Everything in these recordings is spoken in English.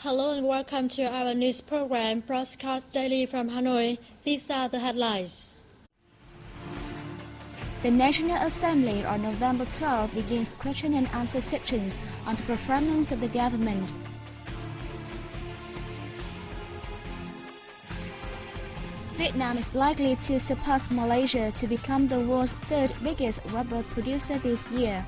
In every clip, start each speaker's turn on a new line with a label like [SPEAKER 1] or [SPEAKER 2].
[SPEAKER 1] Hello and welcome to our news program, broadcast daily from Hanoi. These are the headlines.
[SPEAKER 2] The National Assembly on November 12 begins question and answer sections on the performance of the government. Vietnam is likely to surpass Malaysia to become the world's third biggest rubber producer this year.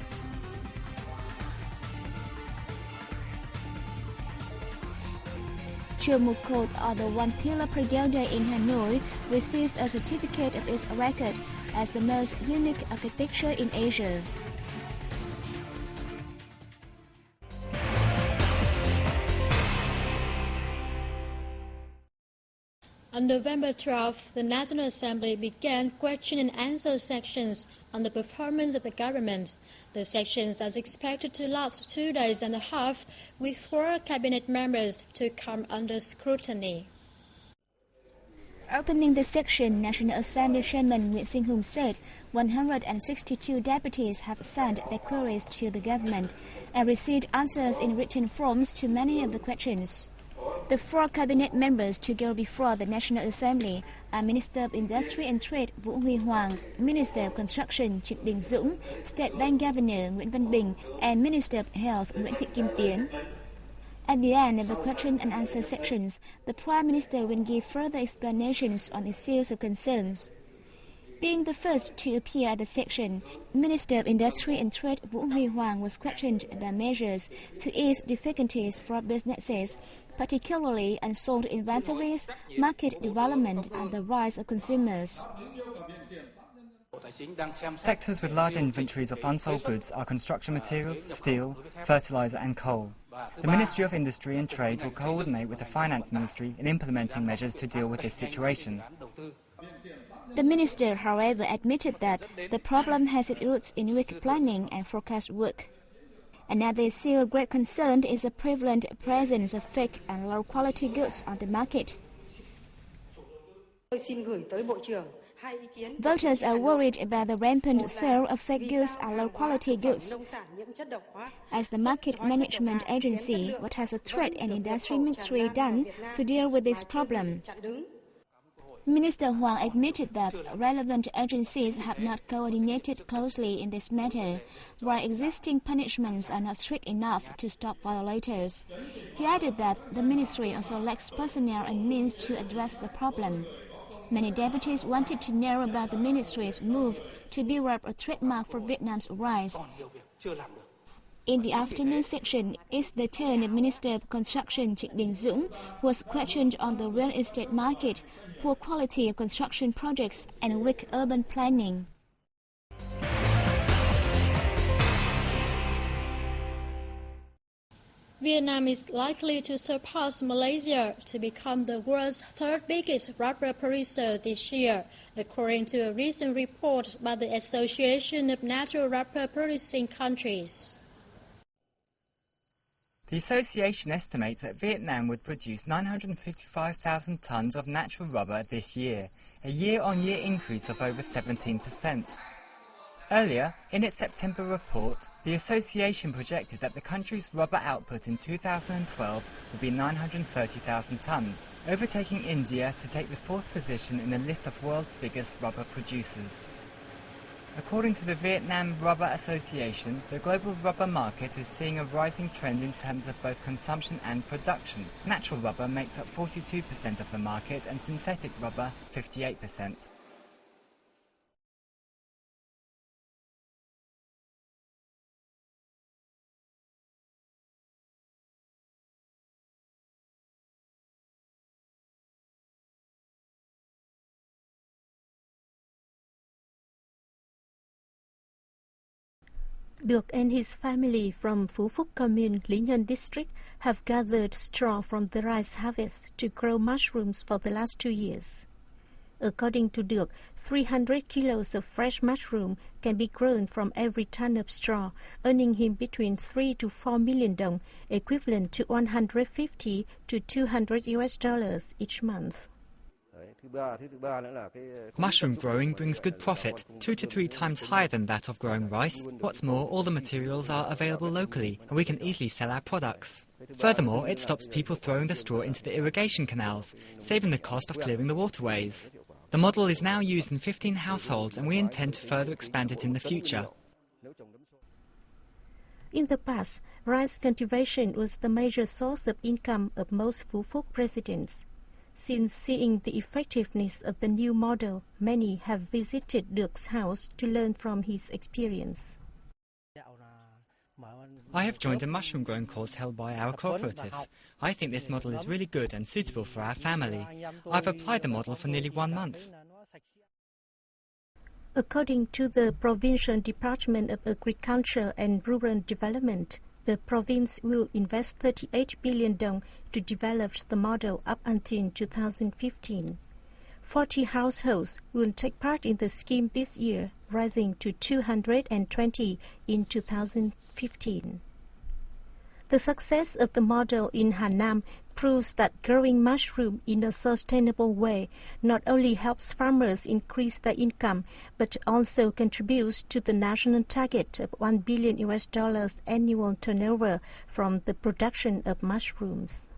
[SPEAKER 2] Chùa Một Cột, or the One Pillar Pagoda in Hanoi, receives a certificate of its record as the most unique architecture in Asia.
[SPEAKER 1] On November 12, the National Assembly began question and answer sections on the performance of the government. The sections are expected to last 2 days and a half, with 4 cabinet members to come under scrutiny.
[SPEAKER 2] Opening the section, National Assembly Chairman Nguyễn Sinh Hùng said 162 deputies have sent their queries to the government and received answers in written forms to many of the questions. The 4 cabinet members to go before the National Assembly are Minister of Industry and Trade Vũ Huy Hoàng, Minister of Construction Trịnh Đình Dũng, State Bank Governor Nguyễn Văn Bình, and Minister of Health Nguyễn Thị Kim Tiến. At the end of the question and answer sections, the Prime Minister will give further explanations on issues of concerns. Being the first to appear at the section, Minister of Industry and Trade Vũ Huy Hoàng was questioned about measures to ease difficulties for businesses, particularly unsold inventories, market development, and the rise of consumers.
[SPEAKER 3] Sectors with large inventories of unsold goods are construction materials, steel, fertilizer and coal. The Ministry of Industry and Trade will coordinate with the Finance Ministry in implementing measures to deal with this situation.
[SPEAKER 2] The minister, however, admitted that the problem has its roots in weak planning and forecast work. Another issue of great concern is the prevalent presence of fake and low-quality goods on the market. Voters are worried about the rampant sale of fake goods and low-quality goods. As the Market Management Agency, what has the Trade and Industry Ministry done to deal with this problem? Minister Huang admitted that relevant agencies have not coordinated closely in this matter, while existing punishments are not strict enough to stop violators. He added that the ministry also lacks personnel and means to address the problem. Many deputies wanted to know about the ministry's move to build up a trademark for Vietnam's rise. In the afternoon section, it's the turn of Minister of Construction Trịnh Đình Dũng, who was questioned on the real estate market, poor quality of construction projects, and weak urban planning.
[SPEAKER 1] Vietnam is likely to surpass Malaysia to become the world's third biggest rubber producer this year, according to a recent report by the Association of Natural Rubber Producing Countries.
[SPEAKER 3] The association estimates that Vietnam would produce 955,000 tons of natural rubber this year, a year-on-year increase of over 17%. Earlier, in its September report, the association projected that the country's rubber output in 2012 would be 930,000 tons, overtaking India to take the 4th position in the list of world's biggest rubber producers. According to the Vietnam Rubber Association, the global rubber market is seeing a rising trend in terms of both consumption and production. Natural rubber makes up 42% of the market and synthetic rubber 58%.
[SPEAKER 4] Duc and his family from Phú Phúc Commune, Lý Nhân District, have gathered straw from the rice harvest to grow mushrooms for the last 2 years. According to Duc, 300 kilos of fresh mushroom can be grown from every ton of straw, earning him between 3 to 4 million dong, equivalent to $150 to $200 each month.
[SPEAKER 3] Mushroom growing brings good profit, 2 to 3 times higher than that of growing rice. What's more, all the materials are available locally, and we can easily sell our products. Furthermore, it stops people throwing the straw into the irrigation canals, saving the cost of clearing the waterways. The model is now used in 15 households, and we intend to further expand it in the future.
[SPEAKER 4] In the past, rice cultivation was the major source of income of most Phú Phúc residents. Since seeing the effectiveness of the new model, many have visited Dirk's house to learn from his experience.
[SPEAKER 3] I have joined a mushroom growing course held by our cooperative. I think this model is really good and suitable for our family. I've applied the model for nearly 1 month.
[SPEAKER 4] According to the Provincial Department of Agriculture and Rural Development, the province will invest 38 billion dong to develop the model up until 2015. 40 households will take part in the scheme this year, rising to 220 in 2015. The success of the model in Hanam proves that growing mushroom in a sustainable way not only helps farmers increase their income, but also contributes to the national target of $1 billion annual turnover from the production of mushrooms.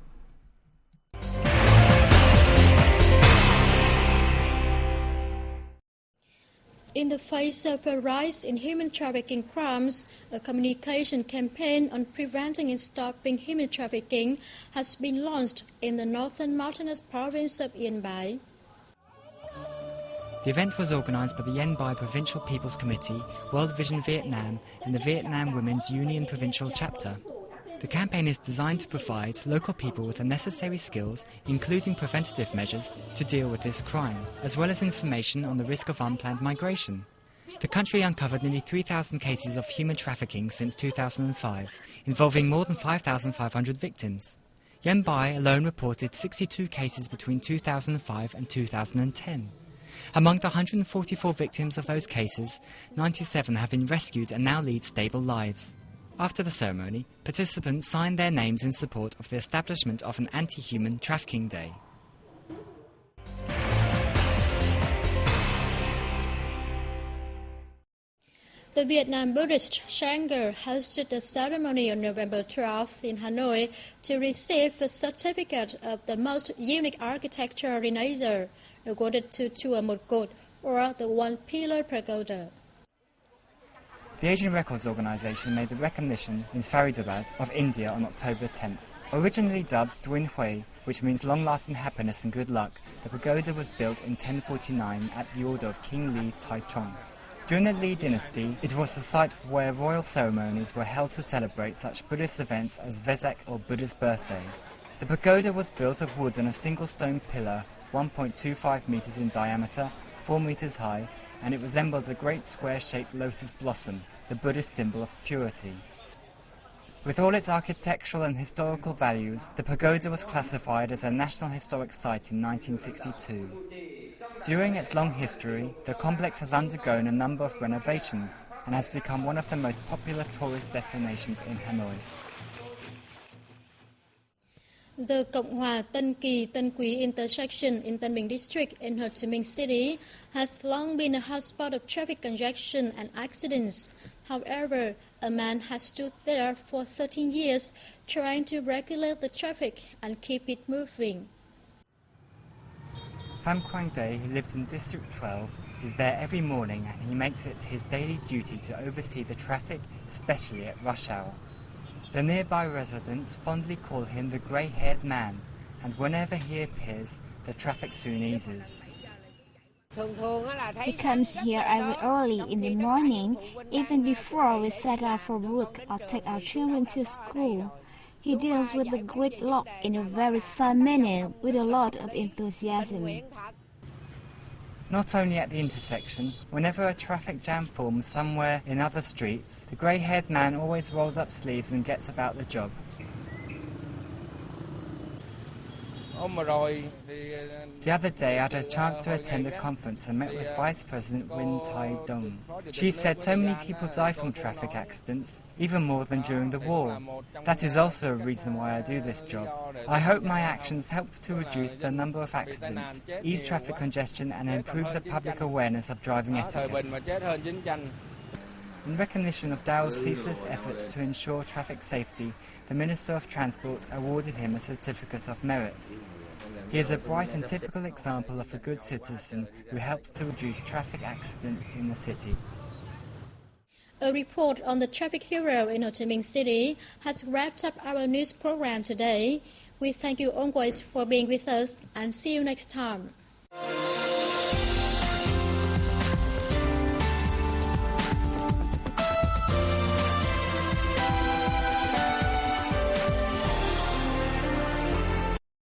[SPEAKER 1] In the face of a rise in human trafficking crimes, a communication campaign on preventing and stopping human trafficking has been launched in the northern mountainous province of Yên Bái.
[SPEAKER 3] The event was organised by the Yên Bái Provincial People's Committee, World Vision Vietnam and the Vietnam Women's Union Provincial Chapter. The campaign is designed to provide local people with the necessary skills, including preventative measures, to deal with this crime, as well as information on the risk of unplanned migration. The country uncovered nearly 3,000 cases of human trafficking since 2005, involving more than 5,500 victims. Yên Bái alone reported 62 cases between 2005 and 2010. Among the 144 victims of those cases, 97 have been rescued and now lead stable lives. After the ceremony, participants signed their names in support of the establishment of an anti-human trafficking day.
[SPEAKER 1] The Vietnam Buddhist Sangha hosted a ceremony on November 12th in Hanoi to receive a certificate of the most unique architecture in Asia, awarded to Chùa Một Cột, or the One Pillar Pagoda.
[SPEAKER 3] The Asian Records Organisation made the recognition in Faridabad of India on October 10th. Originally dubbed Duin Hui, which means long-lasting happiness and good luck, the pagoda was built in 1049 at the order of King Li Taichung. During the Li dynasty, it was the site where royal ceremonies were held to celebrate such Buddhist events as Vesak or Buddha's birthday. The pagoda was built of wood on a single stone pillar, 1.25 meters in diameter, 4 meters high, and it resembled a great square-shaped lotus blossom, the Buddhist symbol of purity. With all its architectural and historical values, the pagoda was classified as a National Historic Site in 1962. During its long history, the complex has undergone a number of renovations and has become one of the most popular tourist destinations in Hanoi.
[SPEAKER 1] The Cộng hòa Tân Kỳ Tân Quý intersection in Tân Bình district in Ho Chi Minh City has long been a hotspot of traffic congestion and accidents. However, a man has stood there for 13 years trying to regulate the traffic and keep it moving.
[SPEAKER 3] Pham Quang Day, who lives in District 12, is there every morning, and he makes it his daily duty to oversee the traffic, especially at rush hour. The nearby residents fondly call him the grey-haired man, and whenever he appears, the traffic soon eases.
[SPEAKER 2] He comes here every early in the morning, even before we set out for work or take our children to school. He deals with the gridlock in a very sound manner with a lot of enthusiasm.
[SPEAKER 3] Not only at the intersection, whenever a traffic jam forms somewhere in other streets, the grey-haired man always rolls up sleeves and gets about the job. The other day I had a chance to attend a conference and met with Vice President Win Tai Dong. She said so many people die from traffic accidents, even more than during the war. That is also a reason why I do this job. I hope my actions help to reduce the number of accidents, ease traffic congestion and improve the public awareness of driving etiquette. In recognition of Dao's ceaseless efforts to ensure traffic safety, the Minister of Transport awarded him a Certificate of Merit. He is a bright and typical example of a good citizen who helps to reduce traffic accidents in the city.
[SPEAKER 1] A report on the traffic hero in Ho Chi Minh City has wrapped up our news program today. We thank you always for being with us and see you next time.